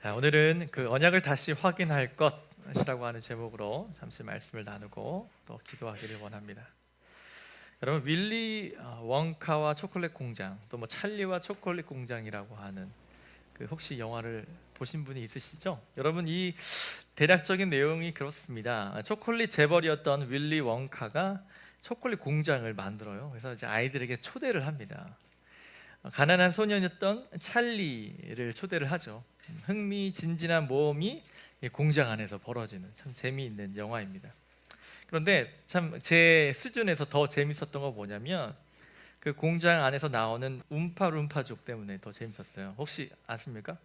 자, 오늘은 그 언약을 다시 확인할 것이라고 하는 제목으로 잠시 말씀을 나누고 또 기도하기를 원합니다. 여러분, 윌리 원카와 초콜릿 공장, 또 뭐 찰리와 초콜릿 공장이라고 하는 그 혹시 영화를 보신 분이 있으시죠? 여러분, 이 대략적인 내용이 그렇습니다. 초콜릿 재벌이었던 윌리 원카가 초콜릿 공장을 만들어요. 그래서 이제 아이들에게 초대를 합니다. 가난한 소년이었던 찰리를 초대를 하죠. 흥미진진한 모험이 공장 안에서 벌어지는 참 재미있는 영화입니다. 그런데 참 제 수준에서 더 재밌었던 건 뭐냐면 그 공장 안에서 나오는 움파룸파족 때문에 더 재밌었어요. 혹시 아십니까?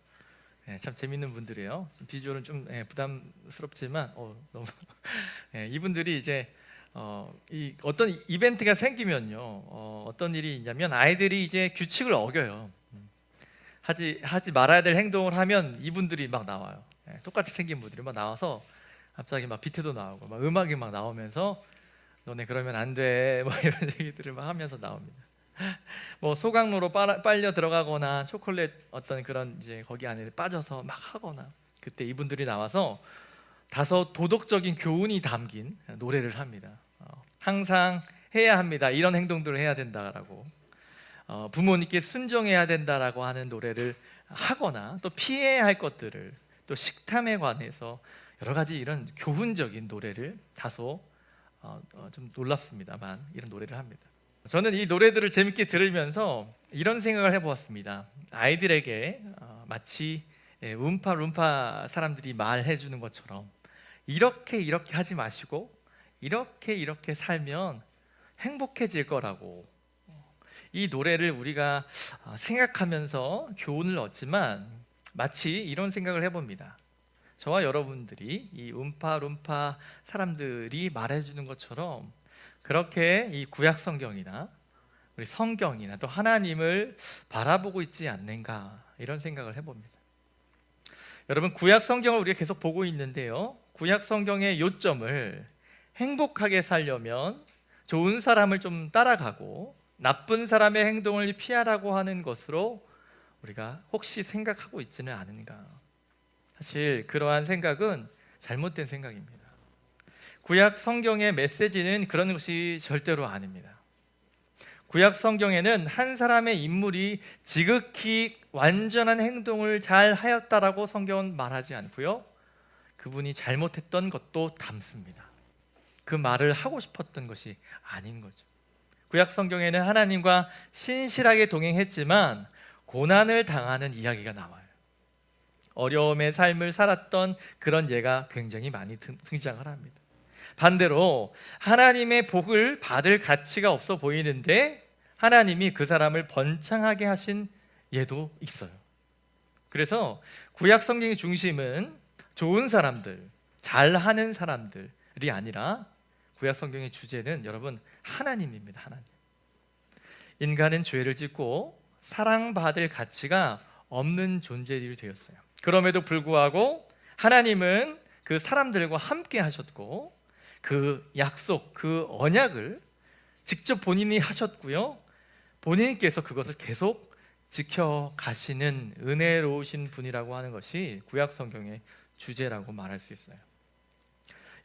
네, 참 재밌는 분들이에요. 비주얼은 좀 부담스럽지만 너무 이분들이 이제 이 어떤 이벤트가 생기면요, 어떤 일이 있냐면 아이들이 이제 규칙을 어겨요. 하지 말아야 될 행동을 하면 이분들이 막 나와요. 똑같이 생긴 분들이 막 나와서 갑자기 막 비트도 나오고 막 음악이 막 나오면서 너네 그러면 안 돼, 뭐 이런 얘기들을 막 하면서 나옵니다. 뭐 소각로로 빨려 들어가거나 초콜릿 어떤 그런 이제 거기 안에 빠져서 막 하거나, 그때 이분들이 나와서 다소 도덕적인 교훈이 담긴 노래를 합니다. 항상 해야 합니다, 이런 행동들을 해야 된다라고, 부모님께 순종해야 된다라고 하는 노래를 하거나, 또 피해야 할 것들을, 또 식탐에 관해서 여러 가지 이런 교훈적인 노래를 다소 좀 놀랍습니다만 이런 노래를 합니다. 저는 이 노래들을 재밌게 들으면서 이런 생각을 해보았습니다. 아이들에게 마치 움파룸파 사람들이 말해주는 것처럼 이렇게 하지 마시고 이렇게 살면 행복해질 거라고, 이 노래를 우리가 생각하면서 교훈을 얻지만 마치 이런 생각을 해봅니다. 저와 여러분들이 이 움파룸파 사람들이 말해주는 것처럼 그렇게 이 구약 성경이나 우리 성경이나 또 하나님을 바라보고 있지 않는가, 이런 생각을 해봅니다. 여러분, 구약 성경을 우리가 계속 보고 있는데요, 구약 성경의 요점을 행복하게 살려면 좋은 사람을 좀 따라가고 나쁜 사람의 행동을 피하라고 하는 것으로 우리가 혹시 생각하고 있지는 않은가. 사실 그러한 생각은 잘못된 생각입니다. 구약 성경의 메시지는 그런 것이 절대로 아닙니다. 구약 성경에는 한 사람의 인물이 지극히 완전한 행동을 잘 하였다라고 성경은 말하지 않고요, 그분이 잘못했던 것도 담습니다. 그 말을 하고 싶었던 것이 아닌 거죠. 구약 성경에는 하나님과 신실하게 동행했지만 고난을 당하는 이야기가 나와요. 어려움의 삶을 살았던 그런 예가 굉장히 많이 등장을 합니다. 반대로 하나님의 복을 받을 가치가 없어 보이는데 하나님이 그 사람을 번창하게 하신 예도 있어요. 그래서 구약 성경의 중심은 좋은 사람들, 잘하는 사람들이 아니라 구약 성경의 주제는 여러분 하나님입니다. 하나님. 인간은 죄를 짓고 사랑받을 가치가 없는 존재들이 되었어요. 그럼에도 불구하고 하나님은 그 사람들과 함께 하셨고 그 약속, 그 언약을 직접 본인이 하셨고요, 본인께서 그것을 계속 지켜가시는 은혜로우신 분이라고 하는 것이 구약 성경의 주제라고 말할 수 있어요.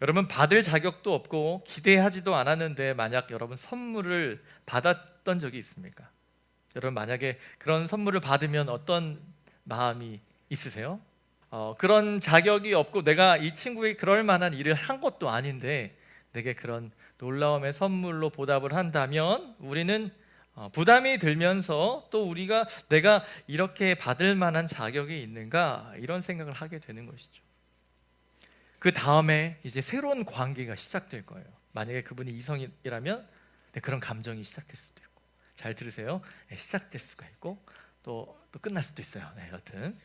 여러분, 받을 자격도 없고 기대하지도 않았는데 만약 여러분 선물을 받았던 적이 있습니까? 여러분, 만약에 그런 선물을 받으면 어떤 마음이 있으세요? 그런 자격이 없고 내가 이 친구에게 그럴 만한 일을 한 것도 아닌데 내게 그런 놀라움의 선물로 보답을 한다면 우리는 부담이 들면서 또 내가 이렇게 받을 만한 자격이 있는가, 이런 생각을 하게 되는 것이죠. 그 다음에 이제 새로운 관계가 시작될 거예요. 만약에 그분이 이성이라면 그런 감정이 시작될 수도 있고, 잘 들으세요, 시작될 수가 있고 또 끝날 수도 있어요. 여튼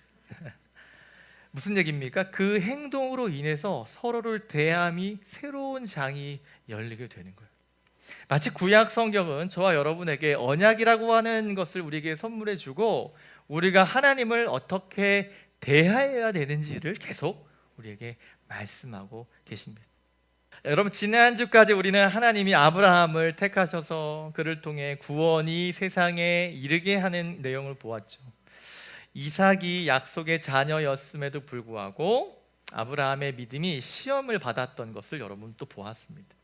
무슨 얘기입니까? 그 행동으로 인해서 서로를 대함이 새로운 장이 열리게 되는 거예요. 마치 구약 성경은 저와 여러분에게 언약이라고 하는 것을 우리에게 선물해 주고 우리가 하나님을 어떻게 대해야 되는지를 계속 우리에게 말씀하고 계십니다. 여러분, 지난주까지 우리는 하나님이 아브라함을 택하셔서 그를 통해 구원이 세상에 이르게 하는 내용을 보았죠. 이삭이 약속의 자녀였음에도 불구하고 아브라함의 믿음이 시험을 받았던 것을 여러분 또 보았습니다.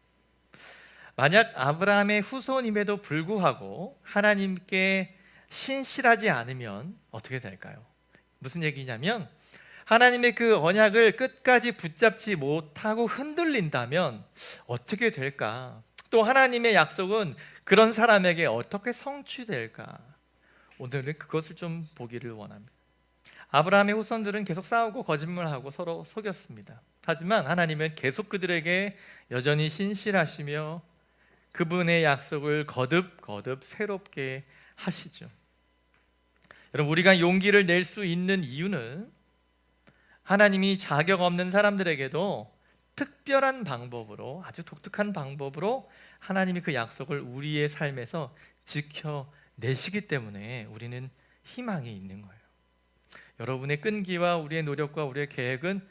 만약 아브라함의 후손임에도 불구하고 하나님께 신실하지 않으면 어떻게 될까요? 무슨 얘기냐면 하나님의 그 언약을 끝까지 붙잡지 못하고 흔들린다면 어떻게 될까? 또 하나님의 약속은 그런 사람에게 어떻게 성취될까? 오늘은 그것을 좀 보기를 원합니다. 아브라함의 후손들은 계속 싸우고 거짓말하고 서로 속였습니다. 하지만 하나님은 계속 그들에게 여전히 신실하시며 그분의 약속을 거듭 새롭게 하시죠. 여러분, 우리가 용기를 낼 수 있는 이유는 하나님이 자격 없는 사람들에게도 특별한 방법으로, 아주 독특한 방법으로 하나님이 그 약속을 우리의 삶에서 지켜내시기 때문에 우리는 희망이 있는 거예요. 여러분의 끈기와 우리의 노력과 우리의 계획은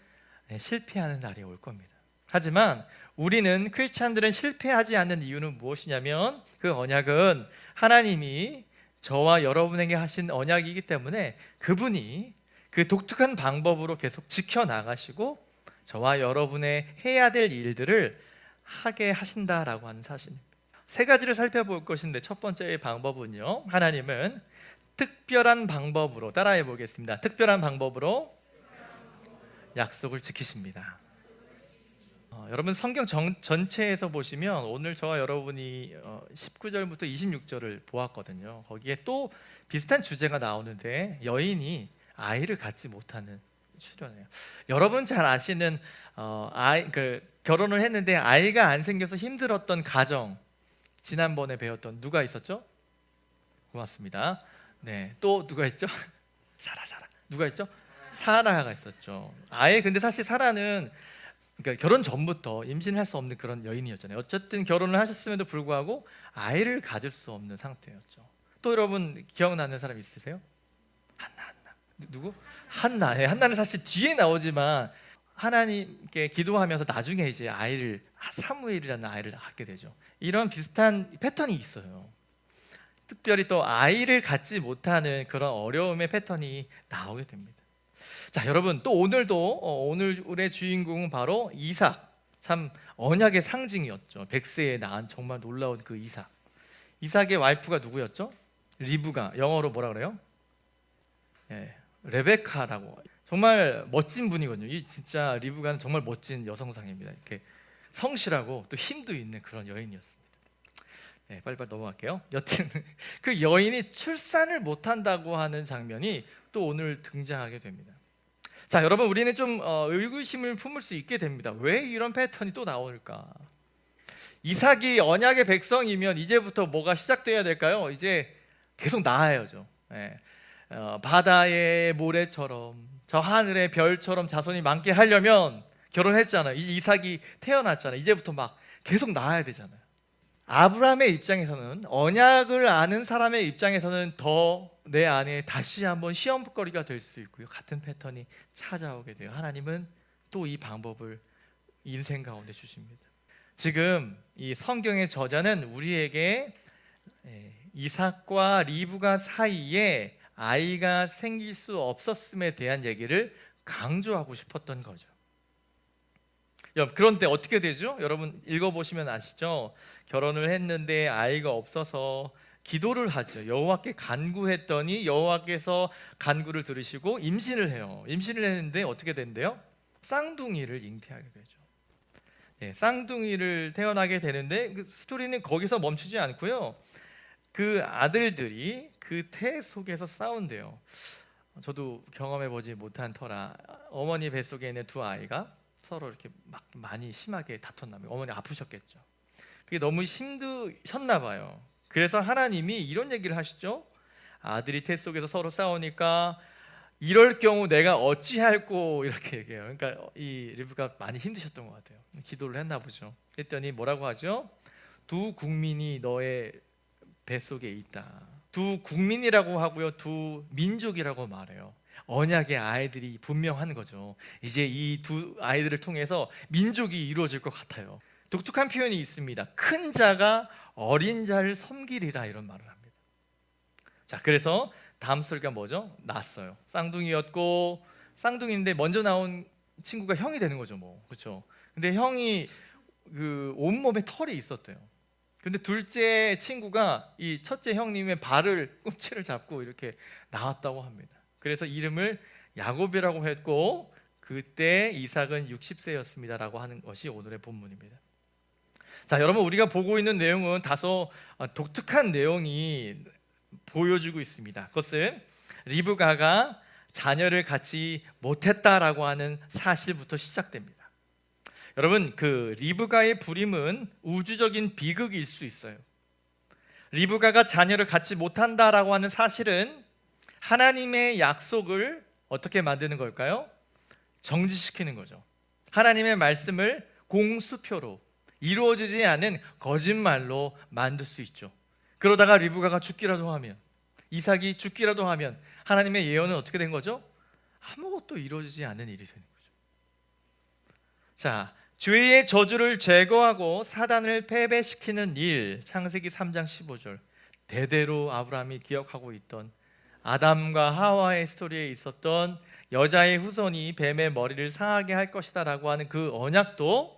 실패하는 날이 올 겁니다. 하지만 우리는, 크리스찬들은 실패하지 않는 이유는 무엇이냐면 그 언약은 하나님이 저와 여러분에게 하신 언약이기 때문에 그분이 그 독특한 방법으로 계속 지켜나가시고 저와 여러분의 해야 될 일들을 하게 하신다라고 하는 사실입니다. 세 가지를 살펴볼 것인데 첫 번째 방법은요, 하나님은 특별한 방법으로, 따라해 보겠습니다. 특별한 방법으로 약속을 지키십니다. 여러분 성경 전체에서 보시면 오늘 저와 여러분이 19절부터 26절을 보았거든요. 거기에 또 비슷한 주제가 나오는데 여인이 아이를 갖지 못하는 출연이에요. 여러분 잘 아시는 결혼을 했는데 아이가 안 생겨서 힘들었던 가정, 지난번에 배웠던 누가 있었죠? 고맙습니다. 네, 또 누가 있죠? 사라. 누가 있죠? 사라가 있었죠. 근데 사실 사라는 그러니까 결혼 전부터 임신할 수 없는 그런 여인이었잖아요. 어쨌든 결혼을 하셨음에도 불구하고 아이를 가질 수 없는 상태였죠. 또 여러분 기억나는 사람 있으세요? 한나. 누구? 한나. 한나는 사실 뒤에 나오지만 하나님께 기도하면서 나중에 이제 아이를, 사무엘이라는 아이를 갖게 되죠. 이런 비슷한 패턴이 있어요. 특별히 또 아이를 갖지 못하는 그런 어려움의 패턴이 나오게 됩니다. 자, 여러분 또 오늘도 오늘의 주인공은 바로 이삭, 참 언약의 상징이었죠. 백세에 낳은 정말 놀라운 그 이삭. 이삭의 와이프가 누구였죠? 리브가. 영어로 뭐라 그래요? 레베카라고. 정말 멋진 분이거든요. 이 진짜 리브가는 정말 멋진 여성상입니다. 이렇게 성실하고 또 힘도 있는 그런 여인이었습니다. 빨리빨리 넘어갈게요. 여튼 그 여인이 출산을 못한다고 하는 장면이 또 오늘 등장하게 됩니다. 자, 여러분 우리는 좀 의구심을 품을 수 있게 됩니다. 왜 이런 패턴이 또 나올까? 이삭이 언약의 백성이면 이제부터 뭐가 시작돼야 될까요? 이제 계속 낳아야죠. 바다의 모래처럼 저 하늘의 별처럼 자손이 많게 하려면 결혼했잖아요. 이삭이 태어났잖아요. 이제부터 막 계속 낳아야 되잖아요. 아브라함의 입장에서는, 언약을 아는 사람의 입장에서는 더 내 안에 다시 한번 시험거리가 될 수 있고요. 같은 패턴이 찾아오게 돼요. 하나님은 또 이 방법을 인생 가운데 주십니다. 지금 이 성경의 저자는 우리에게 이삭과 리브가 사이에 아이가 생길 수 없었음에 대한 얘기를 강조하고 싶었던 거죠. 그런데 어떻게 되죠? 여러분 읽어보시면 아시죠? 결혼을 했는데 아이가 없어서 기도를 하죠. 여호와께 간구했더니 여호와께서 간구를 들으시고 임신을 해요. 임신을 했는데 어떻게 된대요? 쌍둥이를 잉태하게 되죠. 쌍둥이를 태어나게 되는데 그 스토리는 거기서 멈추지 않고요. 그 아들들이 그 태 속에서 싸운대요. 저도 경험해보지 못한 터라 어머니 뱃속에 있는 두 아이가 서로 이렇게 막 많이 심하게 다퉜나 봐요. 어머니 아프셨겠죠. 그게 너무 힘드셨나 봐요. 그래서 하나님이 이런 얘기를 하시죠. 아들이 태 속에서 서로 싸우니까 이럴 경우 내가 어찌할꼬, 이렇게 얘기해요. 그러니까 이 리브가 많이 힘드셨던 것 같아요. 기도를 했나 보죠. 그랬더니 뭐라고 하죠? 두 국민이 너의 뱃속에 있다. 두 국민이라고 하고요, 두 민족이라고 말해요. 언약의 아이들이 분명한 거죠. 이제 이 두 아이들을 통해서 민족이 이루어질 것 같아요. 독특한 표현이 있습니다. 큰 자가 어린 자를 섬기리라, 이런 말을 합니다. 자, 그래서 다음 소리가 뭐죠? 낳았어요. 쌍둥이였고, 쌍둥이인데 먼저 나온 친구가 형이 되는 거죠, 뭐. 그렇죠? 근데 형이 그 온몸에 털이 있었대요. 근데 둘째 친구가 이 첫째 형님의 발을 꿈치를 잡고 이렇게 나왔다고 합니다. 그래서 이름을 야곱이라고 했고, 그때 이삭은 60세였습니다라고 하는 것이 오늘의 본문입니다. 자, 여러분, 우리가 보고 있는 내용은 다소 독특한 내용이 보여주고 있습니다. 그것은 리브가가 자녀를 갖지 못했다라고 하는 사실부터 시작됩니다. 여러분, 그 리브가의 불임은 우주적인 비극일 수 있어요. 리브가가 자녀를 갖지 못한다라고 하는 사실은 하나님의 약속을 어떻게 만드는 걸까요? 정지시키는 거죠. 하나님의 말씀을 공수표로, 이루어지지 않은 거짓말로 만들 수 있죠. 그러다가 리브가가 죽기라도 하면, 이삭이 죽기라도 하면 하나님의 예언은 어떻게 된 거죠? 아무것도 이루어지지 않는 일이 되는 거죠. 자, 죄의 저주를 제거하고 사단을 패배시키는 일, 창세기 3장 15절, 대대로 아브라함이 기억하고 있던 아담과 하와의 스토리에 있었던 여자의 후손이 뱀의 머리를 상하게 할 것이다 라고 하는 그 언약도,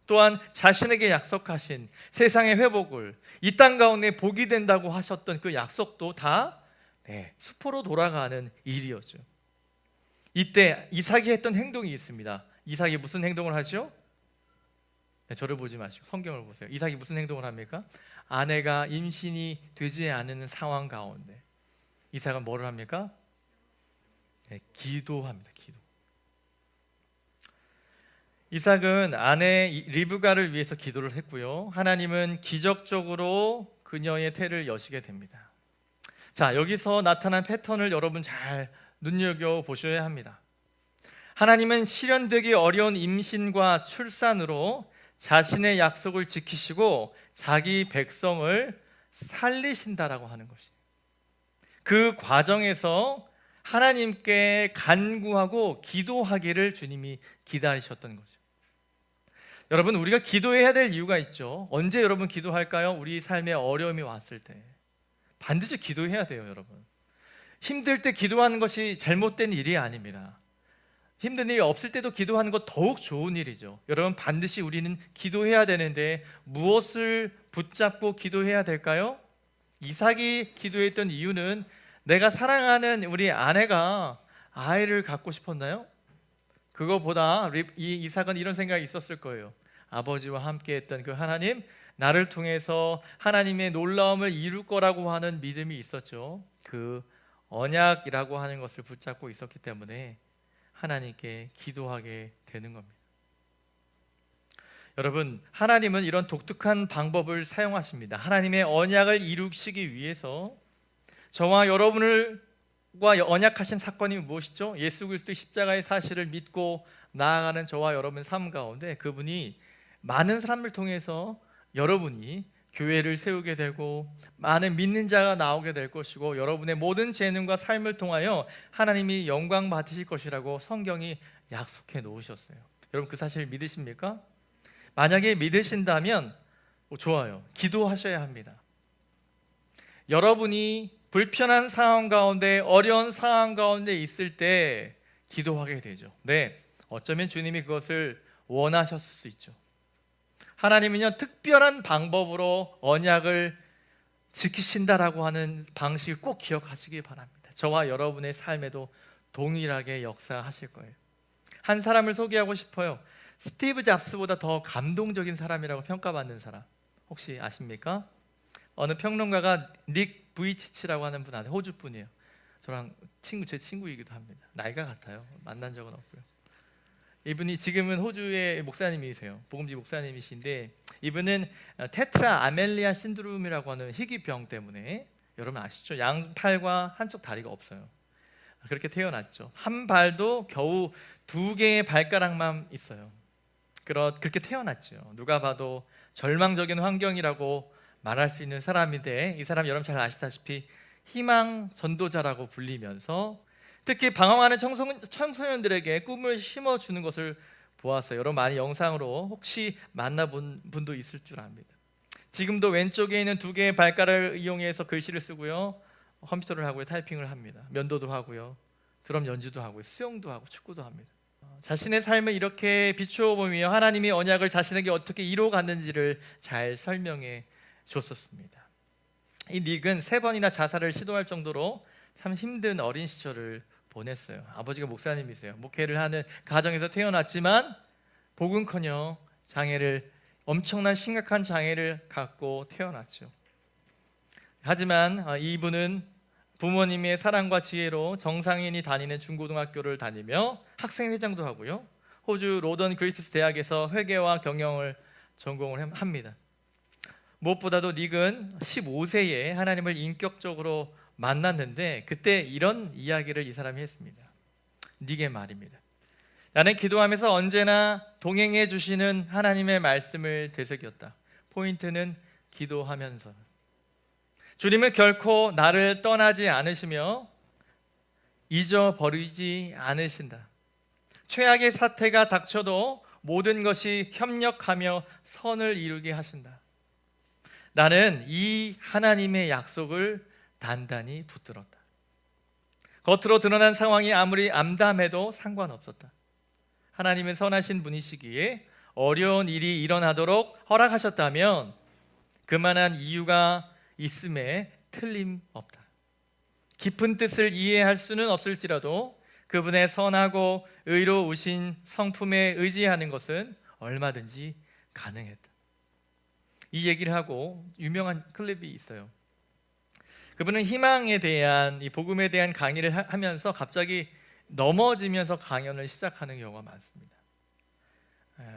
또한 자신에게 약속하신 세상의 회복을, 이 땅 가운데 복이 된다고 하셨던 그 약속도 다 수포로 돌아가는 일이었죠. 이때 이삭이 했던 행동이 있습니다. 이삭이 무슨 행동을 하죠? 저를 보지 마시고 성경을 보세요. 이삭이 무슨 행동을 합니까? 아내가 임신이 되지 않는 상황 가운데 이삭은 뭐를 합니까? 기도합니다. 기도. 이삭은 아내 리브가를 위해서 기도를 했고요, 하나님은 기적적으로 그녀의 태를 여시게 됩니다. 자, 여기서 나타난 패턴을 여러분 잘 눈여겨보셔야 합니다. 하나님은 실현되기 어려운 임신과 출산으로 자신의 약속을 지키시고 자기 백성을 살리신다라고 하는 것이에요. 그 과정에서 하나님께 간구하고 기도하기를 주님이 기다리셨던 거죠. 여러분, 우리가 기도해야 될 이유가 있죠. 언제 여러분 기도할까요? 우리 삶에 어려움이 왔을 때 반드시 기도해야 돼요. 여러분, 힘들 때 기도하는 것이 잘못된 일이 아닙니다. 힘든 일이 없을 때도 기도하는 것 더욱 좋은 일이죠. 여러분, 반드시 우리는 기도해야 되는데 무엇을 붙잡고 기도해야 될까요? 이삭이 기도했던 이유는 내가 사랑하는 우리 아내가 아이를 갖고 싶었나요? 그거보다 이 이삭은 이런 생각이 있었을 거예요. 아버지와 함께 했던 그 하나님, 나를 통해서 하나님의 놀라움을 이룰 거라고 하는 믿음이 있었죠. 그 언약이라고 하는 것을 붙잡고 있었기 때문에 하나님께 기도하게 되는 겁니다. 여러분, 하나님은 이런 독특한 방법을 사용하십니다. 하나님의 언약을 이루시기 위해서 저와 여러분과 언약하신 사건이 무엇이죠? 예수 그리스도의 십자가의 사실을 믿고 나아가는 저와 여러분 삶 가운데 그분이 많은 사람을 통해서 여러분이 교회를 세우게 되고 많은 믿는 자가 나오게 될 것이고 여러분의 모든 재능과 삶을 통하여 하나님이 영광 받으실 것이라고 성경이 약속해 놓으셨어요. 여러분, 그 사실 믿으십니까? 만약에 믿으신다면 좋아요. 기도하셔야 합니다. 여러분이 불편한 상황 가운데, 어려운 상황 가운데 있을 때 기도하게 되죠. 네, 어쩌면 주님이 그것을 원하셨을 수 있죠. 하나님은요, 특별한 방법으로 언약을 지키신다라고 하는 방식을 꼭 기억하시기 바랍니다. 저와 여러분의 삶에도 동일하게 역사하실 거예요. 한 사람을 소개하고 싶어요. 스티브 잡스보다 더 감동적인 사람이라고 평가받는 사람 혹시 아십니까? 어느 평론가가 닉 부이치치라고 하는 분 아세요? 호주 분이에요. 저랑 제 친구이기도 합니다. 나이가 같아요. 만난 적은 없고요. 이분이 지금은 호주의 목사님이세요. 복음지 목사님이신데 이분은 테트라 아멜리아 신드롬이라고 하는 희귀병 때문에, 여러분 아시죠? 양팔과 한쪽 다리가 없어요. 그렇게 태어났죠. 한 발도 겨우 2개의 발가락만 있어요. 그렇게 태어났죠. 누가 봐도 절망적인 환경이라고 말할 수 있는 사람인데, 이 사람 여러분 잘 아시다시피 희망 전도자라고 불리면서 특히 방황하는 청소년들에게 꿈을 심어주는 것을 보았어요. 여러분 많이 영상으로 혹시 만나본 분도 있을 줄 압니다. 지금도 왼쪽에 있는 2개의 발가락을 이용해서 글씨를 쓰고요, 컴퓨터를 하고요, 타이핑을 합니다. 면도도 하고요, 드럼 연주도 하고요, 수영도 하고 축구도 합니다. 자신의 삶을 이렇게 비추어 보며 하나님이 언약을 자신에게 어떻게 이루어갔는지를 잘 설명해 줬었습니다. 이 닉은 3번이나 자살을 시도할 정도로 참 힘든 어린 시절을 보냈어요. 아버지가 목사님이세요. 목회를 하는 가정에서 태어났지만 복음커녕 엄청난 심각한 장애를 갖고 태어났죠. 하지만 이분은 부모님의 사랑과 지혜로 정상인이 다니는 중고등학교를 다니며 학생회장도 하고요, 호주 로던 그리티스 대학에서 회계와 경영을 전공을 합니다. 무엇보다도 닉은 15세에 하나님을 인격적으로 만났는데 그때 이런 이야기를 이 사람이 했습니다. 닉의 말입니다. 나는 기도하면서 언제나 동행해 주시는 하나님의 말씀을 되새겼다. 포인트는 기도하면서. 주님은 결코 나를 떠나지 않으시며 잊어버리지 않으신다. 최악의 사태가 닥쳐도 모든 것이 협력하며 선을 이루게 하신다. 나는 이 하나님의 약속을 단단히 붙들었다. 겉으로 드러난 상황이 아무리 암담해도 상관없었다. 하나님은 선하신 분이시기에 어려운 일이 일어나도록 허락하셨다면 그만한 이유가 있음에 틀림없다. 깊은 뜻을 이해할 수는 없을지라도 그분의 선하고 의로우신 성품에 의지하는 것은 얼마든지 가능했다. 이 얘기를 하고 유명한 클립이 있어요. 그분은 희망에 대한, 이 복음에 대한 강의를 하면서 갑자기 넘어지면서 강연을 시작하는 경우가 많습니다.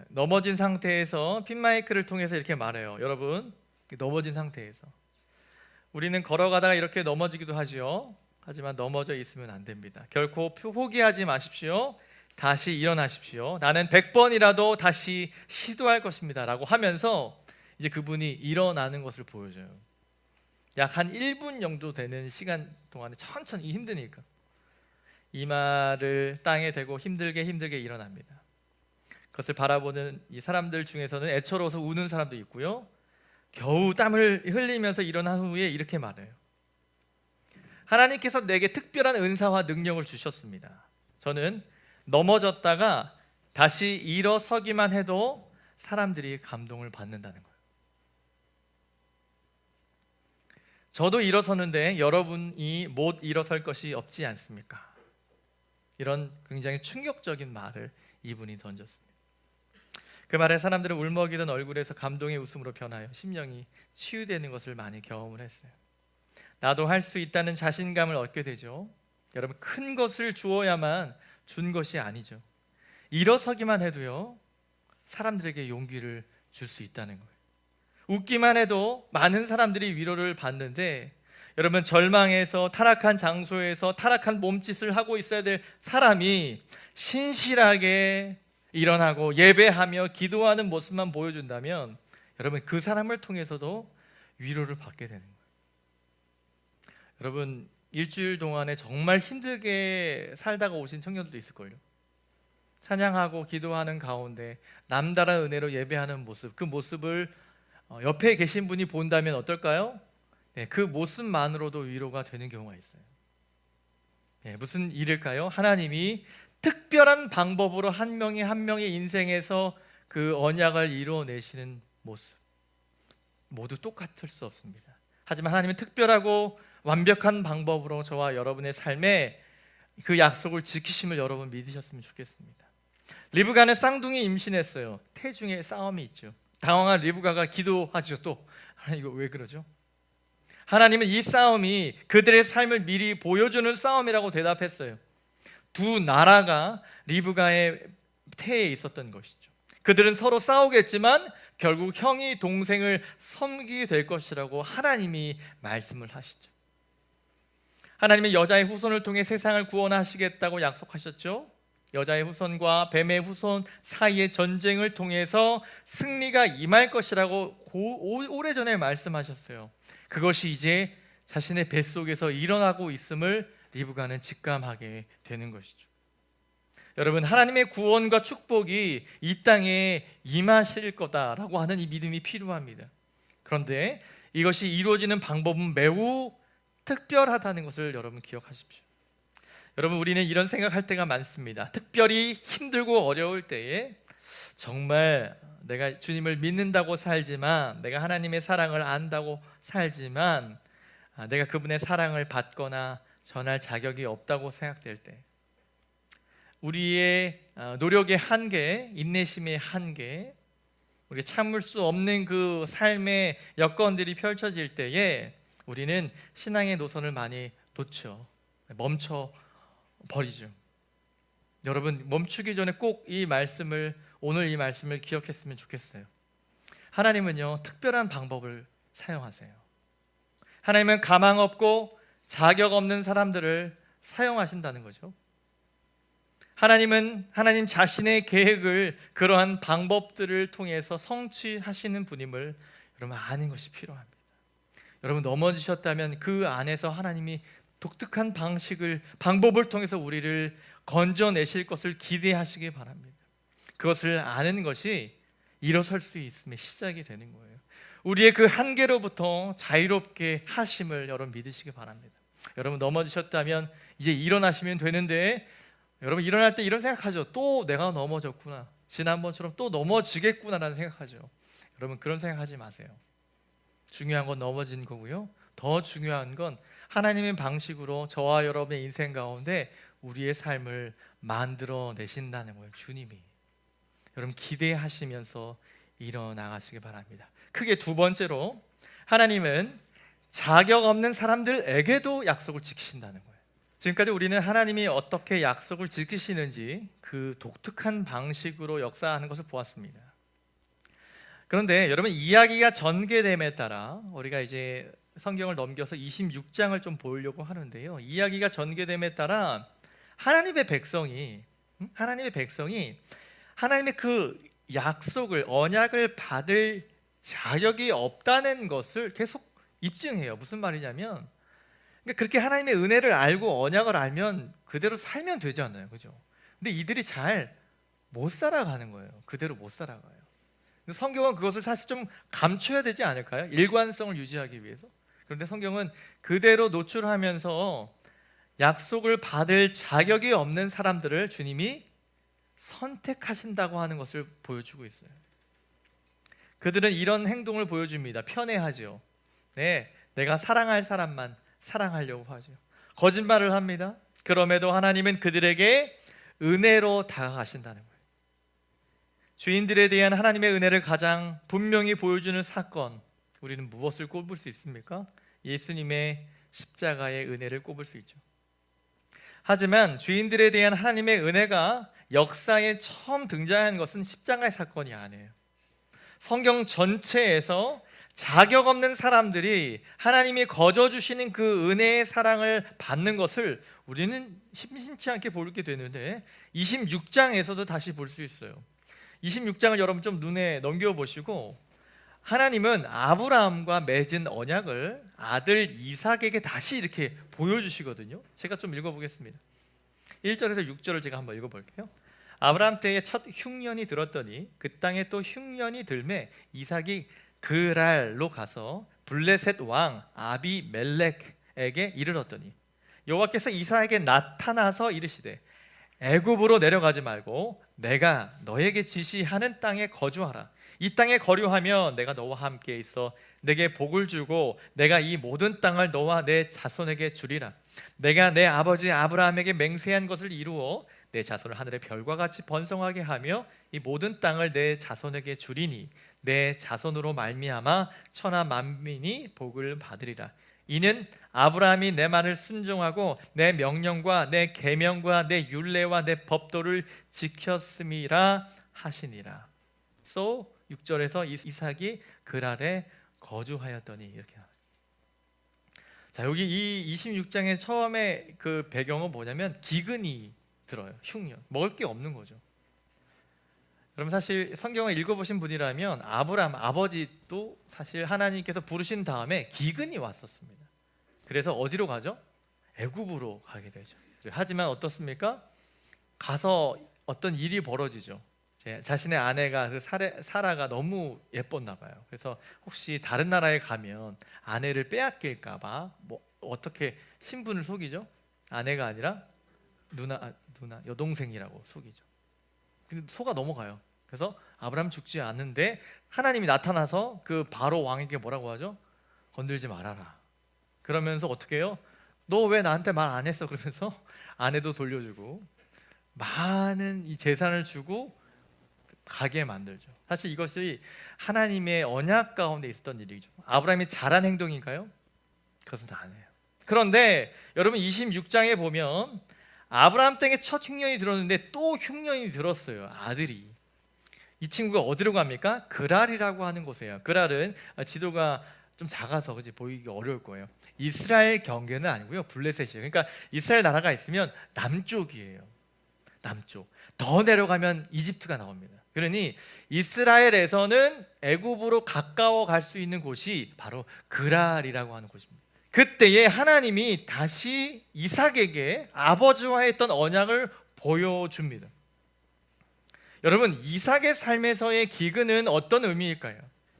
넘어진 상태에서 핀마이크를 통해서 이렇게 말해요. 여러분, 넘어진 상태에서 우리는 걸어가다가 이렇게 넘어지기도 하지요. 하지만 넘어져 있으면 안 됩니다. 결코 포기하지 마십시오. 다시 일어나십시오. 나는 100번이라도 다시 시도할 것입니다 라고 하면서 이제 그분이 일어나는 것을 보여줘요. 약 한 1분 정도 되는 시간 동안에 천천히, 힘드니까 이마를 땅에 대고 힘들게 일어납니다. 그것을 바라보는 이 사람들 중에서는 애처로워서 우는 사람도 있고요, 겨우 땀을 흘리면서 일어난 후에 이렇게 말해요. 하나님께서 내게 특별한 은사와 능력을 주셨습니다. 저는 넘어졌다가 다시 일어서기만 해도 사람들이 감동을 받는다는 거예요. 저도 일어서는데 여러분이 못 일어설 것이 없지 않습니까? 이런 굉장히 충격적인 말을 이분이 던졌습니다. 그 말에 사람들은 울먹이던 얼굴에서 감동의 웃음으로 변하여 심령이 치유되는 것을 많이 경험을 했어요. 나도 할 수 있다는 자신감을 얻게 되죠. 여러분, 큰 것을 주어야만 준 것이 아니죠. 일어서기만 해도요, 사람들에게 용기를 줄 수 있다는 거예요. 웃기만 해도 많은 사람들이 위로를 받는데, 여러분, 절망에서, 타락한 장소에서 타락한 몸짓을 하고 있어야 될 사람이 신실하게 일어나고 예배하며 기도하는 모습만 보여준다면 여러분, 그 사람을 통해서도 위로를 받게 되는 거예요. 여러분, 일주일 동안에 정말 힘들게 살다가 오신 청년들도 있을걸요. 찬양하고 기도하는 가운데 남다른 은혜로 예배하는 모습, 그 모습을 옆에 계신 분이 본다면 어떨까요? 네, 그 모습만으로도 위로가 되는 경우가 있어요. 네, 무슨 일일까요? 하나님이 특별한 방법으로 한 명이 한 명의 인생에서 그 언약을 이루어내시는 모습, 모두 똑같을 수 없습니다. 하지만 하나님은 특별하고 완벽한 방법으로 저와 여러분의 삶에 그 약속을 지키심을 여러분 믿으셨으면 좋겠습니다. 리브가는 쌍둥이 임신했어요. 태중에 싸움이 있죠. 당황한 리브가가 기도하죠. 또 이거 왜 그러죠? 하나님은 이 싸움이 그들의 삶을 미리 보여주는 싸움이라고 대답했어요. 두 나라가 리브가의 태에 있었던 것이죠. 그들은 서로 싸우겠지만 결국 형이 동생을 섬기게 될 것이라고 하나님이 말씀을 하시죠. 하나님은 여자의 후손을 통해 세상을 구원하시겠다고 약속하셨죠. 여자의 후손과 뱀의 후손 사이의 전쟁을 통해서 승리가 임할 것이라고 오래전에 말씀하셨어요. 그것이 이제 자신의 뱃속에서 일어나고 있음을 리브가는 직감하게 되는 것이죠. 여러분, 하나님의 구원과 축복이 이 땅에 임하실 거다라고 하는 이 믿음이 필요합니다. 그런데 이것이 이루어지는 방법은 매우 특별하다는 것을 여러분 기억하십시오. 여러분, 우리는 이런 생각할 때가 많습니다. 특별히 힘들고 어려울 때에 정말 내가 주님을 믿는다고 살지만, 내가 하나님의 사랑을 안다고 살지만 내가 그분의 사랑을 받거나 전할 자격이 없다고 생각될 때, 우리의 노력의 한계, 인내심의 한계, 우리가 참을 수 없는 그 삶의 여건들이 펼쳐질 때에 우리는 신앙의 노선을 많이 놓죠. 멈춰 버리죠. 여러분, 멈추기 전에 꼭 오늘 이 말씀을 기억했으면 좋겠어요. 하나님은요, 특별한 방법을 사용하세요. 하나님은 가망 없고 자격 없는 사람들을 사용하신다는 거죠. 하나님 자신의 계획을 그러한 방법들을 통해서 성취하시는 분임을 여러분 아는 것이 필요합니다. 여러분, 넘어지셨다면 그 안에서 하나님이 독특한 방법을 통해서 우리를 건져내실 것을 기대하시기 바랍니다. 그것을 아는 것이 일어설 수 있음의 시작이 되는 거예요. 우리의 그 한계로부터 자유롭게 하심을 여러분 믿으시기 바랍니다. 여러분, 넘어지셨다면 이제 일어나시면 되는데, 여러분 일어날 때 이런 생각하죠. 또 내가 넘어졌구나, 지난번처럼 또 넘어지겠구나라는 생각하죠. 여러분, 그런 생각하지 마세요. 중요한 건 넘어진 거고요, 더 중요한 건 하나님의 방식으로 저와 여러분의 인생 가운데 우리의 삶을 만들어내신다는 거예요. 주님이. 여러분, 기대하시면서 일어나가시기 바랍니다. 크게 두 번째로, 하나님은 자격 없는 사람들에게도 약속을 지키신다는 거예요. 지금까지 우리는 하나님이 어떻게 약속을 지키시는지 그 독특한 방식으로 역사하는 것을 보았습니다. 그런데 여러분, 이야기가 전개됨에 따라 우리가 이제 성경을 넘겨서 26장을 좀 보려고 하는데요, 이야기가 전개됨에 따라 하나님의 백성이 하나님의 그 약속을, 언약을 받을 자격이 없다는 것을 계속 입증해요. 무슨 말이냐면, 그러니까 그렇게 하나님의 은혜를 알고 언약을 알면 그대로 살면 되잖아요, 그죠? 근데 이들이 잘 못 살아가는 거예요. 그대로 못 살아가요. 근데 성경은 그것을 사실 좀 감춰야 되지 않을까요? 일관성을 유지하기 위해서. 그런데 성경은 그대로 노출하면서 약속을 받을 자격이 없는 사람들을 주님이 선택하신다고 하는 것을 보여주고 있어요. 그들은 이런 행동을 보여줍니다. 편애하죠. 네, 내가 사랑할 사람만 사랑하려고 하죠. 거짓말을 합니다. 그럼에도 하나님은 그들에게 은혜로 다가가신다는 거예요. 죄인들에 대한 하나님의 은혜를 가장 분명히 보여주는 사건, 우리는 무엇을 꼽을 수 있습니까? 예수님의 십자가의 은혜를 꼽을 수 있죠. 하지만 죄인들에 대한 하나님의 은혜가 역사에 처음 등장한 것은 십자가의 사건이 아니에요. 성경 전체에서 자격 없는 사람들이 하나님이 거저 주시는 그 은혜의 사랑을 받는 것을 우리는 심심치 않게 보게 되는데, 26장에서도 다시 볼 수 있어요. 26장을 여러분 좀 눈에 넘겨보시고, 하나님은 아브라함과 맺은 언약을 아들 이삭에게 다시 이렇게 보여주시거든요. 제가 좀 읽어보겠습니다. 1절에서 6절을 제가 한번 읽어볼게요. 아브라함 때에 첫 흉년이 들었더니 그 땅에 또 흉년이 들매 이삭이 그랄로 가서 블레셋 왕 아비멜렉에게 이르렀더니 여호와께서 이삭에게 나타나서 이르시되 애굽으로 내려가지 말고 내가 너에게 지시하는 땅에 거주하라. 이 땅에 거류하면 내가 너와 함께 있어 내게 복을 주고 내가 이 모든 땅을 너와 내 자손에게 주리라. 내가 내 아버지 아브라함에게 맹세한 것을 이루어 내 자손을 하늘의 별과 같이 번성하게 하며 이 모든 땅을 내 자손에게 주리니 내 자손으로 말미암아 천하 만민이 복을 받으리라. 이는 아브라함이 내 말을 순종하고 내 명령과 내 계명과 내 율례와 내 법도를 지켰음이라 하시니라. So 6절에서 이삭이 그랄에 거주하였더니 이렇게. 자, 여기 이 26장의 처음에 그 배경은 뭐냐면 기근이 들어요. 흉년. 먹을 게 없는 거죠. 여러분, 사실 성경을 읽어보신 분이라면 아브라함 아버지도 사실 하나님께서 부르신 다음에 기근이 왔었습니다. 그래서 어디로 가죠? 애굽으로 가게 되죠. 하지만 어떻습니까? 가서 어떤 일이 벌어지죠. 자신의 아내가 그 사라가 너무 예뻤나 봐요. 그래서 혹시 다른 나라에 가면 아내를 빼앗길까 봐 뭐 어떻게 신분을 속이죠? 아내가 아니라 누나 여동생이라고 속이죠. 근데 속아 넘어가요. 그래서 아브라함 죽지 않는데 하나님이 나타나서 그 바로 왕에게 뭐라고 하죠? 건들지 말아라. 그러면서 어떻게 해요? 너 왜 나한테 말 안 했어? 그러면서 아내도 돌려주고 많은 이 재산을 주고 가게 만들죠. 사실 이것이 하나님의 언약 가운데 있었던 일이죠. 아브라함이 잘한 행동인가요? 그것은 아니에요. 그런데 여러분 26장에 보면 아브라함 땡에 첫 흉년이 들었는데 또 흉년이 들었어요. 아들이. 이 친구가 어디로 갑니까? 그랄이라고 하는 곳이에요. 그랄은 지도가 좀 작아서 그지 보이기 어려울 거예요. 이스라엘 경계는 아니고요, 블레셋이에요. 그러니까 이스라엘 나라가 있으면 남쪽이에요. 남쪽. 더 내려가면 이집트가 나옵니다. 그러니 이스라엘에서는 애굽으로 가까워 갈 수 있는 곳이 바로 그랄이라고 하는 곳입니다. 그때에 하나님이 다시 이삭에게 아버지와 했던 언약을 보여줍니다. 여러분, 이삭의 삶에서의 기근은 어떤 의미일까요?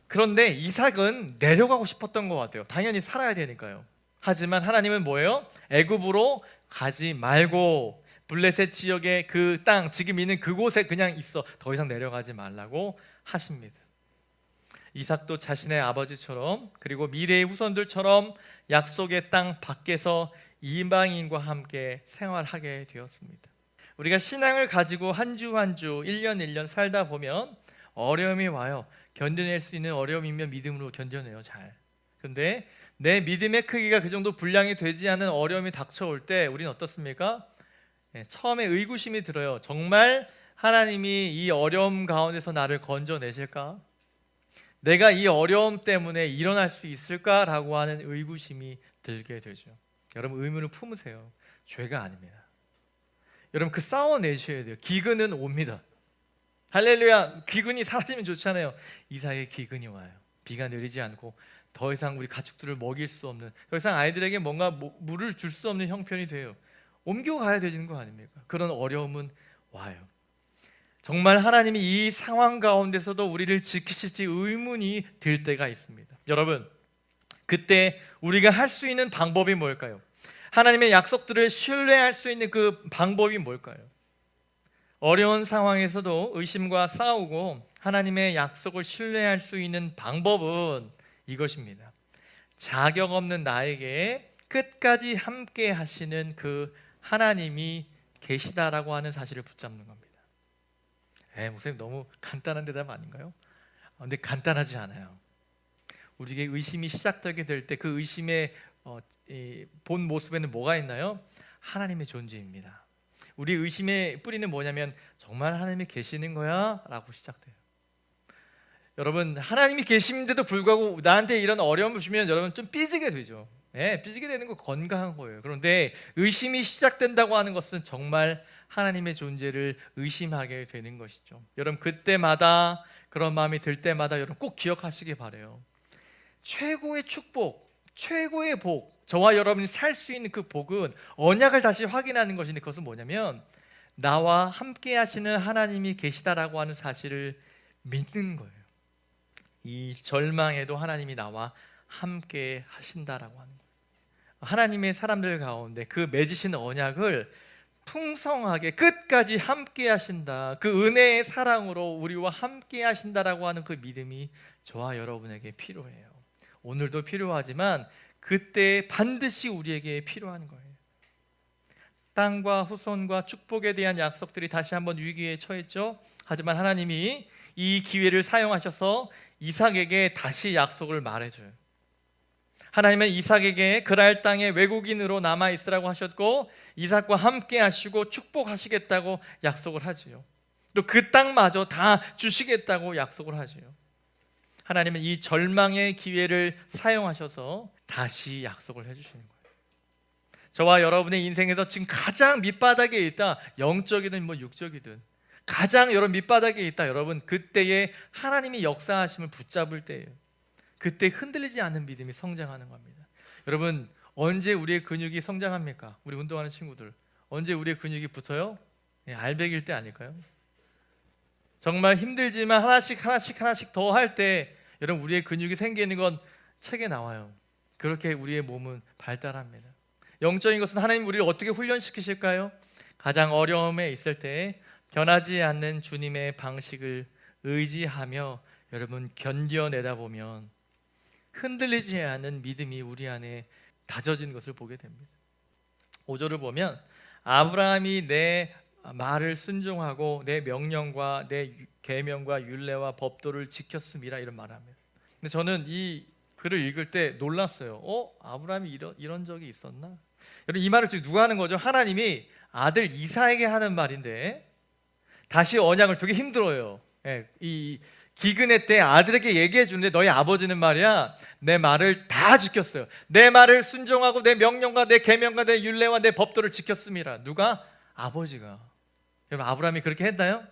그런데 이삭은 내려가고 싶었던 것 같아요. 당연히 살아야 되니까요. 하지만 하나님은 뭐예요? 애굽으로 가지 말고 블레셋 지역의 그 땅, 지금 있는 그곳에 그냥 있어. 더 이상 내려가지 말라고 하십니다. 이삭도 자신의 아버지처럼 그리고 미래의 후손들처럼 약속의 땅 밖에서 이방인과 함께 생활하게 되었습니다. 우리가 신앙을 가지고 한 주 한 주 1년 1년 살다 보면 어려움이 와요. 견뎌낼 수 있는 어려움이면 믿음으로 견뎌내요. 잘. 그런데 내 믿음의 크기가 그 정도 분량이 되지 않은 어려움이 닥쳐올 때 우리는 어떻습니까? 처음에 의구심이 들어요. 정말 하나님이 이 어려움 가운데서 나를 건져내실까? 내가 이 어려움 때문에 일어날 수 있을까라고 하는 의구심이 들게 되죠. 여러분 의문을 품으세요. 죄가 아닙니다. 여러분 그 싸워내셔야 돼요. 기근은 옵니다. 할렐루야. 기근이 사라지면 좋잖아요. 이삭의 기근이 와요. 비가 내리지 않고 더 이상 우리 가축들을 먹일 수 없는, 더 이상 아이들에게 뭔가 물을 줄 수 없는 형편이 돼요. 옮겨가야 되는 거 아닙니까? 그런 어려움은 와요. 정말 하나님이 이 상황 가운데서도 우리를 지키실지 의문이 들 때가 있습니다. 여러분 그때 우리가 할 수 있는 방법이 뭘까요? 하나님의 약속들을 신뢰할 수 있는 그 방법이 뭘까요? 어려운 상황에서도 의심과 싸우고 하나님의 약속을 신뢰할 수 있는 방법은 이것입니다. 자격 없는 나에게 끝까지 함께 하시는 그 하나님이 계시다라고 하는 사실을 붙잡는 겁니다. 목사님 너무 간단한 대답 아닌가요? 근데 간단하지 않아요. 우리에게 의심이 시작되게 될 때 그 의심의 본 모습에는 뭐가 있나요? 하나님의 존재입니다. 우리 의심의 뿌리는 뭐냐면 정말 하나님이 계시는 거야? 라고 시작돼요. 여러분 하나님이 계신데도 불구하고 나한테 이런 어려움을 주면 여러분 좀 삐지게 되죠. 삐지게 되는 거 건강한 거예요. 그런데 의심이 시작된다고 하는 것은 정말 하나님의 존재를 의심하게 되는 것이죠. 여러분 그때마다 그런 마음이 들 때마다 여러분 꼭 기억하시기 바라요. 최고의 축복, 최고의 복, 저와 여러분이 살 수 있는 그 복은 언약을 다시 확인하는 것인데 그것은 뭐냐면 나와 함께 하시는 하나님이 계시다라고 하는 사실을 믿는 거예요. 이 절망에도 하나님이 나와 함께 하신다라고 하는 거예요. 하나님의 사람들 가운데 그 맺으신 언약을 풍성하게 끝까지 함께 하신다, 그 은혜의 사랑으로 우리와 함께 하신다라고 하는 그 믿음이 저와 여러분에게 필요해요. 오늘도 필요하지만 그때 반드시 우리에게 필요한 거예요. 땅과 후손과 축복에 대한 약속들이 다시 한번 위기에 처했죠. 하지만 하나님이 이 기회를 사용하셔서 이삭에게 다시 약속을 말해줘요. 하나님은 이삭에게 그랄 땅에 외국인으로 남아 있으라고 하셨고 이삭과 함께 하시고 축복하시겠다고 약속을 하지요. 또 그 땅마저 다 주시겠다고 약속을 하지요. 하나님은 이 절망의 기회를 사용하셔서 다시 약속을 해주시는 거예요. 저와 여러분의 인생에서 지금 가장 밑바닥에 있다, 영적이든 육적이든 가장 여러분 밑바닥에 있다, 여러분 그때에 하나님이 역사하심을 붙잡을 때예요. 그때 흔들리지 않는 믿음이 성장하는 겁니다. 여러분 언제 우리의 근육이 성장합니까? 우리 운동하는 친구들 언제 우리의 근육이 붙어요? 알배기일 때 아닐까요? 정말 힘들지만 하나씩 더 할 때 여러분 우리의 근육이 생기는 건 책에 나와요. 그렇게 우리의 몸은 발달합니다. 영적인 것은 하나님 우리를 어떻게 훈련시키실까요? 가장 어려움에 있을 때 변하지 않는 주님의 방식을 의지하며 여러분 견뎌내다 보면 흔들리지 않는 믿음이 우리 안에 다져진 것을 보게 됩니다. 5절을 보면 아브라함이 내 말을 순종하고 내 명령과 내 계명과 율례와 법도를 지켰음이라 이런 말을 합니다. 근데 저는 이 글을 읽을 때 놀랐어요. 아브라함이 이런 적이 있었나? 여러분 이 말을 지금 누가 하는 거죠? 하나님이 아들 이삭에게 하는 말인데 다시 언약을 되게 힘들어요. 이 기근의 때 아들에게 얘기해 주는데 너희 아버지는 말이야 내 말을 다 지켰어요. 내 말을 순종하고 내 명령과 내 계명과 내 율례와 내 법도를 지켰음이라. 누가? 아버지가. 여러분 아브라함이 그렇게 했나요?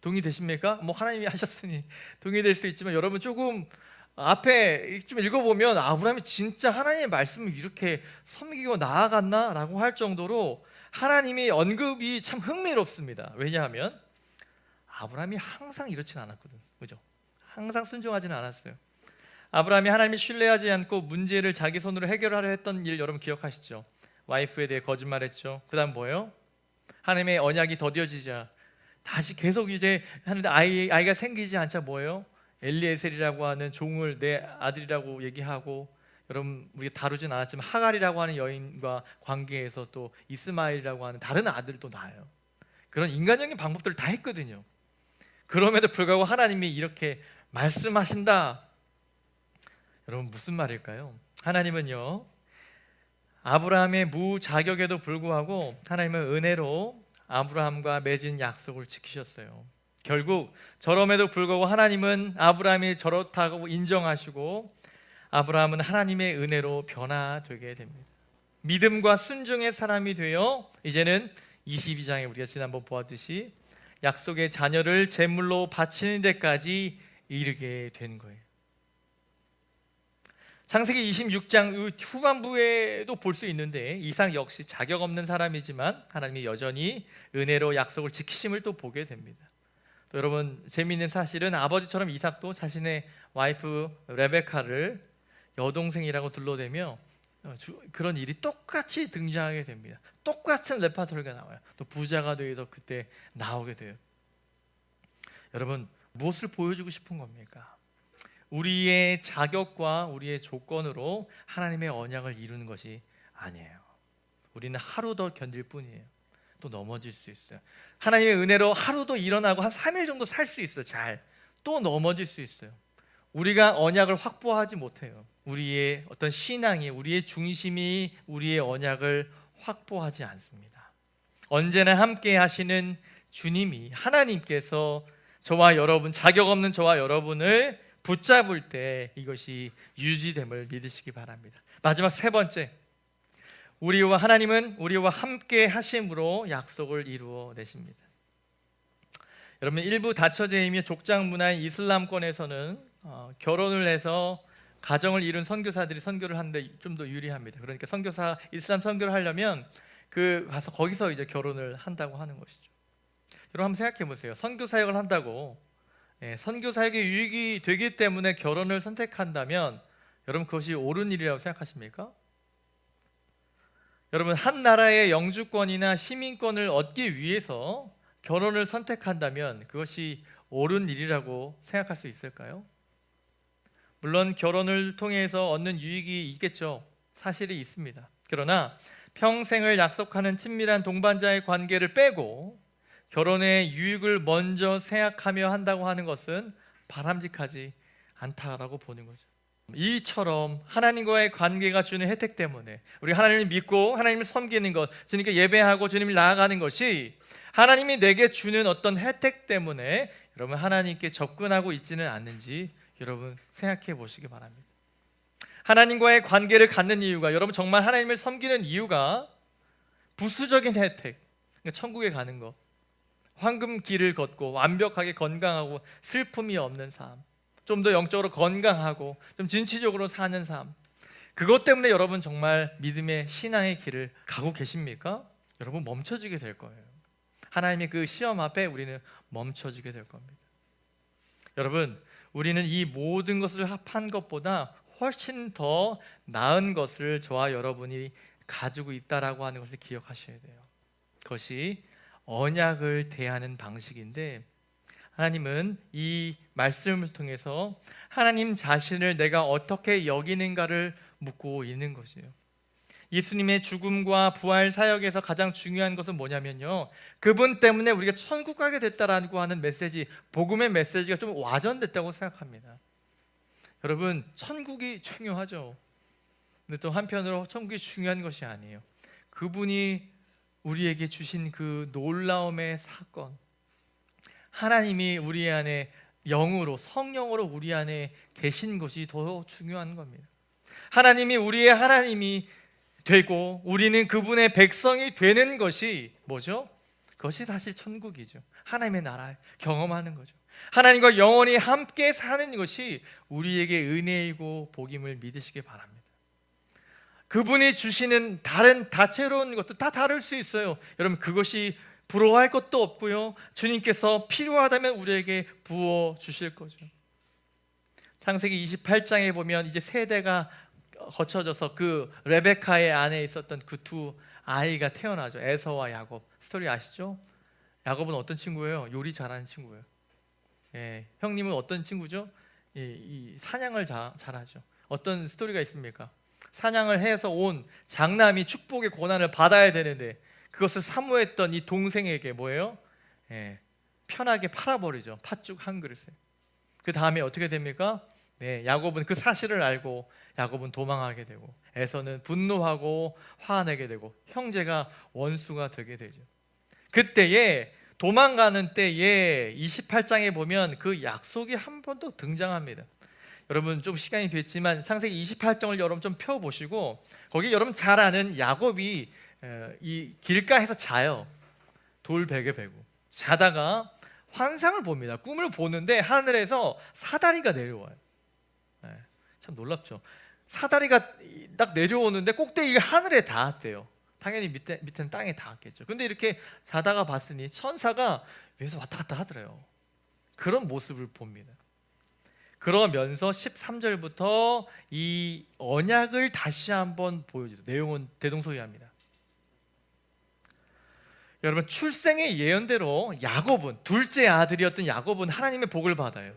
동의되십니까? 뭐 하나님이 하셨으니 동의될 수 있지만 여러분 조금 앞에 좀 읽어보면 아브라함이 진짜 하나님의 말씀을 이렇게 섬기고 나아갔나? 라고 할 정도로 하나님의 언급이 참 흥미롭습니다. 왜냐하면 아브라함이 항상 이렇진 않았거든, 그죠? 항상 순종하지는 않았어요. 아브라함이 하나님을 신뢰하지 않고 문제를 자기 손으로 해결하려 했던 일 여러분 기억하시죠? 와이프에 대해 거짓말했죠. 그 다음 뭐예요? 하나님의 언약이 더뎌지자 다시 계속 이제 하는데 아이가 생기지 않자 뭐예요? 엘리에셀이라고 하는 종을 내 아들이라고 얘기하고, 여러분 우리가 다루진 않았지만 하갈이라고 하는 여인과 관계에서 또 이스마엘이라고 하는 다른 아들도 낳아요. 그런 인간적인 방법들을 다 했거든요. 그럼에도 불구하고 하나님이 이렇게 말씀하신다. 여러분 무슨 말일까요? 하나님은요 아브라함의 무자격에도 불구하고 하나님은 은혜로 아브라함과 맺은 약속을 지키셨어요. 결국 저럼에도 불구하고 하나님은 아브라함이 저렇다고 인정하시고 아브라함은 하나님의 은혜로 변화되게 됩니다. 믿음과 순종의 사람이 되어 이제는 22장에 우리가 지난번 보았듯이 약속의 자녀를 제물로 바치는 데까지 이르게 된 거예요. 창세기 26장 후반부에도 볼 수 있는데 이삭 역시 자격 없는 사람이지만 하나님이 여전히 은혜로 약속을 지키심을 또 보게 됩니다. 또 여러분 재미있는 사실은 아버지처럼 이삭도 자신의 와이프 레베카를 여동생이라고 둘러대며 그런 일이 똑같이 등장하게 됩니다. 똑같은 레파토리가 나와요. 또 부자가 되어서 그때 나오게 돼요. 여러분 무엇을 보여주고 싶은 겁니까? 우리의 자격과 우리의 조건으로 하나님의 언약을 이루는 것이 아니에요. 우리는 하루 더 견딜 뿐이에요. 또 넘어질 수 있어요. 하나님의 은혜로 하루도 일어나고 한 3일 정도 살 수 있어요. 또 넘어질 수 있어요. 우리가 언약을 확보하지 못해요. 우리의 어떤 신앙이, 우리의 중심이 우리의 언약을 확보하지 않습니다. 언제나 함께 하시는 주님이, 하나님께서 저와 여러분, 자격 없는 저와 여러분을 붙잡을 때 이것이 유지됨을 믿으시기 바랍니다. 마지막 세 번째, 하나님은 우리와 함께 하심으로 약속을 이루어 내십니다. 여러분 일부 다처제이며 족장 문화인 이슬람권에서는 결혼을 해서 가정을 이룬 선교사들이 선교를 하는데 좀 더 유리합니다. 그러니까 이슬람 선교를 하려면 가서 거기서 이제 결혼을 한다고 하는 것이죠. 여러분 한번 생각해 보세요. 선교 사역을 한다고 선교 사역에 유익이 되기 때문에 결혼을 선택한다면 여러분 그것이 옳은 일이라고 생각하십니까? 여러분 한 나라의 영주권이나 시민권을 얻기 위해서 결혼을 선택한다면 그것이 옳은 일이라고 생각할 수 있을까요? 물론 결혼을 통해서 얻는 유익이 있겠죠. 사실이 있습니다. 그러나 평생을 약속하는 친밀한 동반자의 관계를 빼고 결혼의 유익을 먼저 생각하며 한다고 하는 것은 바람직하지 않다라고 보는 거죠. 이처럼 하나님과의 관계가 주는 혜택 때문에 우리 하나님을 믿고 하나님을 섬기는 것, 주님께 예배하고 주님을 나아가는 것이 하나님이 내게 주는 어떤 혜택 때문에 여러분 하나님께 접근하고 있지는 않는지 여러분 생각해 보시기 바랍니다. 하나님과의 관계를 갖는 이유가, 여러분 정말 하나님을 섬기는 이유가 부수적인 혜택, 그러니까 천국에 가는 것, 황금 길을 걷고 완벽하게 건강하고 슬픔이 없는 삶, 좀 더 영적으로 건강하고 좀 진취적으로 사는 삶, 그것 때문에 여러분 정말 믿음의 신앙의 길을 가고 계십니까? 여러분 멈춰지게 될 거예요. 하나님의 그 시험 앞에 우리는 멈춰지게 될 겁니다. 여러분 우리는 이 모든 것을 합한 것보다 훨씬 더 나은 것을 저와 여러분이 가지고 있다라고 하는 것을 기억하셔야 돼요. 그것이 언약을 대하는 방식인데, 하나님은 이 말씀을 통해서 하나님 자신을 내가 어떻게 여기는가를 묻고 있는 것이에요. 예수님의 죽음과 부활 사역에서 가장 중요한 것은 뭐냐면요, 그분 때문에 우리가 천국 가게 됐다라고 하는 메시지, 복음의 메시지가 좀 와전됐다고 생각합니다. 여러분, 천국이 중요하죠. 근데 또 한편으로 천국이 중요한 것이 아니에요. 그분이 우리에게 주신 그 놀라움의 사건, 하나님이 우리 안에 영으로, 성령으로 우리 안에 계신 것이 더 중요한 겁니다. 하나님이 우리의 하나님이 되고 우리는 그분의 백성이 되는 것이 뭐죠? 그것이 사실 천국이죠. 하나님의 나라 경험하는 거죠. 하나님과 영원히 함께 사는 것이 우리에게 은혜이고 복임을 믿으시기 바랍니다. 그분이 주시는 다른 다채로운 것도 다 다를 수 있어요. 여러분, 그것이 부러워할 것도 없고요, 주님께서 필요하다면 우리에게 부어 주실 거죠. 창세기 28장에 보면 이제 세대가 거쳐져서 그 레베카의 안에 있었던 그 두 아이가 태어나죠. 에서와 야곱. 스토리 아시죠? 야곱은 어떤 친구예요? 요리 잘하는 친구예요. 예, 형님은 어떤 친구죠? 이 사냥을 잘하죠. 어떤 스토리가 있습니까? 사냥을 해서 온 장남이 축복의 고난을 받아야 되는데 그것을 사모했던 이 동생에게 뭐예요? 예, 편하게 팔아버리죠. 팥죽 한 그릇에. 그 다음에 어떻게 됩니까? 네, 야곱은 그 사실을 알고 야곱은 도망하게 되고 에서는 분노하고 화내게 되고 형제가 원수가 되게 되죠. 그때에 도망가는 때에 28장에 보면 그 약속이 한 번 더 등장합니다. 여러분, 좀 시간이 됐지만 창세기 28장을 여러분 좀 펴보시고 거기 여러분 잘 아는 야곱이 이 길가에서 자요. 돌베개 베고 자다가 환상을 봅니다. 꿈을 보는데 하늘에서 사다리가 내려와요. 네, 참 놀랍죠. 사다리가 딱 내려오는데 꼭대기가 하늘에 닿았대요. 당연히 밑에는 땅에 닿았겠죠. 근데 이렇게 자다가 봤으니 천사가 위에서 왔다 갔다 하더래요. 그런 모습을 봅니다. 그러면서 13절부터 이 언약을 다시 한번 보여주세요. 내용은 대동소이합니다. 여러분, 출생의 예언대로 야곱은, 둘째 아들이었던 야곱은 하나님의 복을 받아요.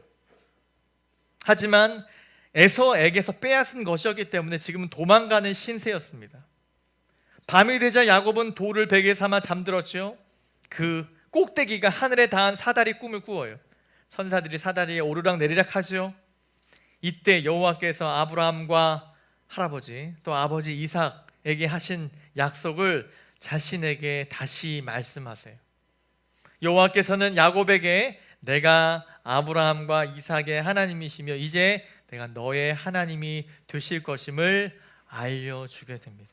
하지만 에서에게서 빼앗은 것이었기 때문에 지금은 도망가는 신세였습니다. 밤이 되자 야곱은 돌을 베개 삼아 잠들었죠. 그 꼭대기가 하늘에 닿은 사다리 꿈을 꾸어요. 천사들이 사다리에 오르락 내리락 하죠. 이때 여호와께서 아브라함과 할아버지 또 아버지 이삭에게 하신 약속을 자신에게 다시 말씀하세요. 여호와께서는 야곱에게 내가 아브라함과 이삭의 하나님이시며 이제 내가 너의 하나님이 되실 것임을 알려주게 됩니다.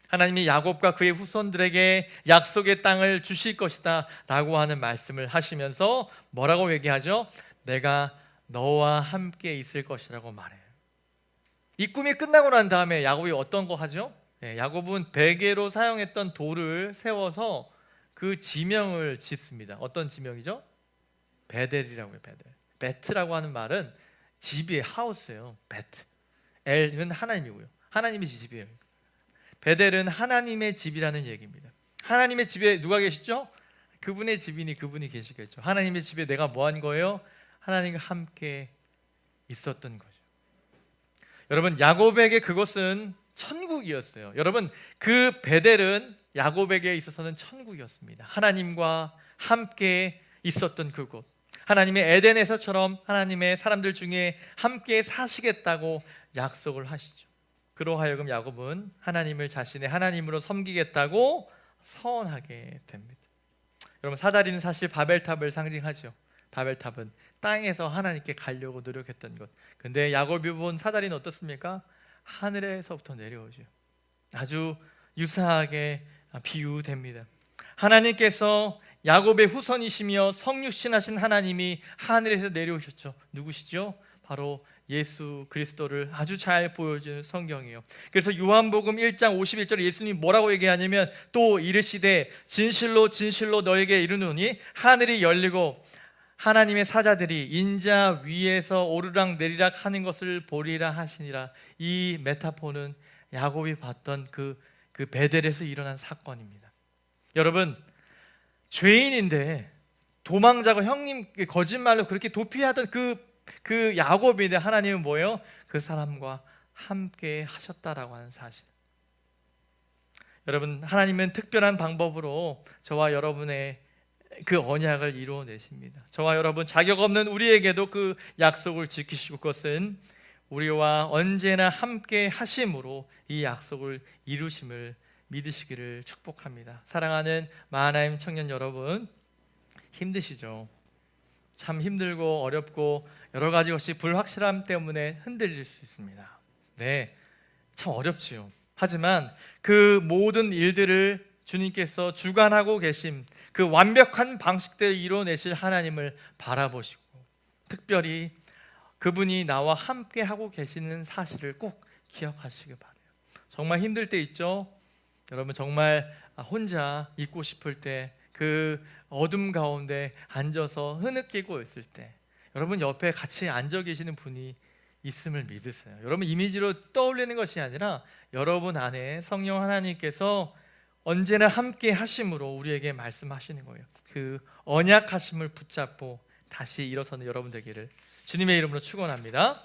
하나님이 야곱과 그의 후손들에게 약속의 땅을 주실 것이다 라고 하는 말씀을 하시면서 뭐라고 얘기하죠? 내가 너와 함께 있을 것이라고 말해요. 이 꿈이 끝나고 난 다음에 야곱이 어떤 거 하죠? 야곱은 베개로 사용했던 돌을 세워서 그 지명을 짓습니다. 어떤 지명이죠? 베델이라고 해요. 베델. 베트라고 하는 말은 집이에요. 하우스예요. 베트. 엘은 하나님이고요. 하나님의 집이에요. 베델은 하나님의 집이라는 얘기입니다. 하나님의 집에 누가 계시죠? 그분의 집이니 그분이 계시겠죠. 하나님의 집에 내가 뭐 한 거예요? 하나님과 함께 있었던 거죠. 여러분, 야곱에게 그것은 천국이었어요. 여러분, 그 베델은 야곱에게 있어서는 천국이었습니다. 하나님과 함께 있었던 그곳, 하나님의 에덴에서처럼 하나님의 사람들 중에 함께 사시겠다고 약속을 하시죠. 그로하여금 야곱은 하나님을 자신의 하나님으로 섬기겠다고 서원하게 됩니다. 여러분, 사다리는 사실 바벨탑을 상징하죠. 바벨탑은 땅에서 하나님께 가려고 노력했던 것. 근데 야곱이 본 사다리는 어떻습니까? 하늘에서부터 내려오죠. 아주 유사하게 비유됩니다. 하나님께서 야곱의 후손이시며 성육신하신 하나님이 하늘에서 내려오셨죠. 누구시죠? 바로 예수 그리스도를 아주 잘 보여주는 성경이에요. 그래서 요한복음 1장 51절에 예수님이 뭐라고 얘기하냐면 또 이르시되 진실로 진실로 너에게 이르노니 하늘이 열리고 하나님의 사자들이 인자 위에서 오르락 내리락 하는 것을 보리라 하시니라. 이 메타포는 야곱이 봤던 그 베델에서 일어난 사건입니다. 여러분, 죄인인데 도망자고 형님 거짓말로 그렇게 도피하던 그 야곱인데 하나님은 뭐예요? 그 사람과 함께 하셨다라고 하는 사실. 여러분, 하나님은 특별한 방법으로 저와 여러분의 그 언약을 이루어내십니다. 저와 여러분 자격 없는 우리에게도 그 약속을 지키시고, 그것은 우리와 언제나 함께 하심으로 이 약속을 이루심을 믿으시기를 축복합니다. 사랑하는 마하나임 청년 여러분, 힘드시죠? 참 힘들고 어렵고 여러 가지 것이 불확실함 때문에 흔들릴 수 있습니다. 네, 참 어렵지요. 하지만 그 모든 일들을 주님께서 주관하고 계심, 그 완벽한 방식대로 이루어내실 하나님을 바라보시고, 특별히 그분이 나와 함께 하고 계시는 사실을 꼭 기억하시기 바라요. 정말 힘들 때 있죠? 여러분, 정말 혼자 있고 싶을 때, 그 어둠 가운데 앉아서 흐느끼고 있을 때 여러분 옆에 같이 앉아 계시는 분이 있음을 믿으세요. 여러분 이미지로 떠올리는 것이 아니라 여러분 안에 성령 하나님께서 언제나 함께 하심으로 우리에게 말씀하시는 거예요. 그 언약하심을 붙잡고 다시 일어서는 여러분 되기를 주님의 이름으로 축원합니다.